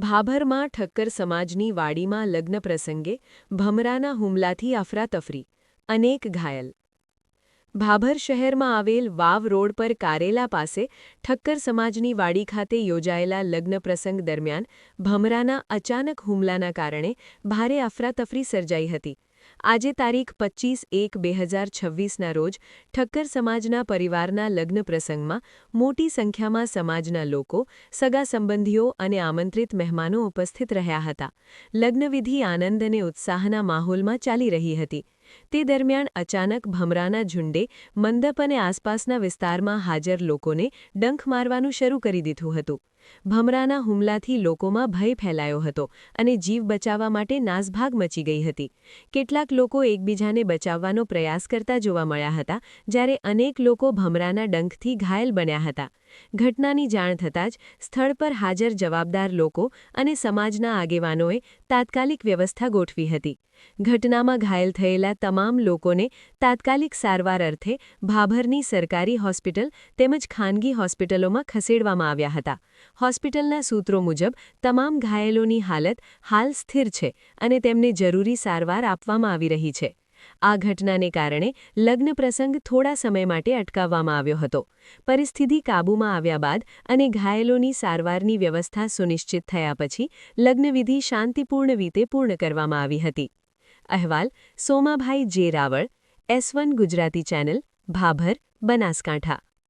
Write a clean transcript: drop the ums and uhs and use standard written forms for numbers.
ભાભરમાં ઠક્કર સમાજની વાડીમાં લગ્ન પ્રસંગે ભમરાના હુમલાથી અફરાતફરી, અનેક ઘાયલ. ભાભર શહેરમાં આવેલ વાવ રોડ પર કારેલા પાસે ઠક્કર સમાજની વાડી ખાતે યોજાયેલા લગ્ન પ્રસંગ દરમિયાન ભમરાના અચાનક હુમલાના કારણે ભારે અફરાતફરી સર્જાઈ હતી. આજે તારીખ 25/1/2026ના રોજ ઠક્કર સમાજના પરિવારના લગ્ન પ્રસંગમાં મોટી સંખ્યામાં સમાજના લોકો, સગા સંબંધીઓ અને આમંત્રિત મહેમાનો ઉપસ્થિત રહ્યા હતા. લગ્નવિધિ આનંદ અને ઉત્સાહના માહોલમાં ચાલી રહી હતી. તે દરમિયાન અચાનક ભમરાના ઝુંડે મંડપ અને આસપાસના વિસ્તારમાં હાજર લોકોને ડંખ મારવાનું શરૂ કરી દીધું હતું. ભમરાના હુમલાથી લોકોમાં ભય ફેલાયો હતો અને જીવ બચાવવા માટે નાસભાગ મચી ગઈ હતી. કેટલાક લોકો એકબીજાને બચાવવાનો પ્રયાસ કરતા જોવા મળ્યા હતા, જ્યારે અનેક લોકો ભમરાના ડંખથી ઘાયલ બન્યા હતા. ઘટનાની જાણ થતાં જ સ્થળ પર હાજર જવાબદાર લોકો અને સમાજના આગેવાનોએ તાત્કાલિક વ્યવસ્થા ગોઠવી હતી. ઘટનામાં ઘાયલ થયેલા તમામ લોકોને તાત્કાલિક સારવાર અર્થે ભાભરની સરકારી હોસ્પિટલ તેમજ ખાનગી હોસ્પિટલોમાં ખસેડવામાં આવ્યા હતા. હોસ્પિટલના સૂત્રો મુજબ તમામ ઘાયલોની હાલત હાલ સ્થિર છે અને તેમને જરૂરી સારવાર આપવામાં આવી રહી છે. આ ઘટનાને કારણે લગ્ન પ્રસંગ થોડા સમય માટે અટકાવવામાં આવ્યો હતો. પરિસ્થિતિ કાબૂમાં આવ્યા બાદ અને ઘાયલોની સારવારની વ્યવસ્થા સુનિશ્ચિત થયા પછી લગ્નવિધિ શાંતિપૂર્ણ રીતે પૂર્ણ કરવામાં આવી હતી. અહેવાલ સોમાભાઈ જે રાવળ, S1 ગુજરાતી ચેનલ, ભાભર, બનાસકાંઠા.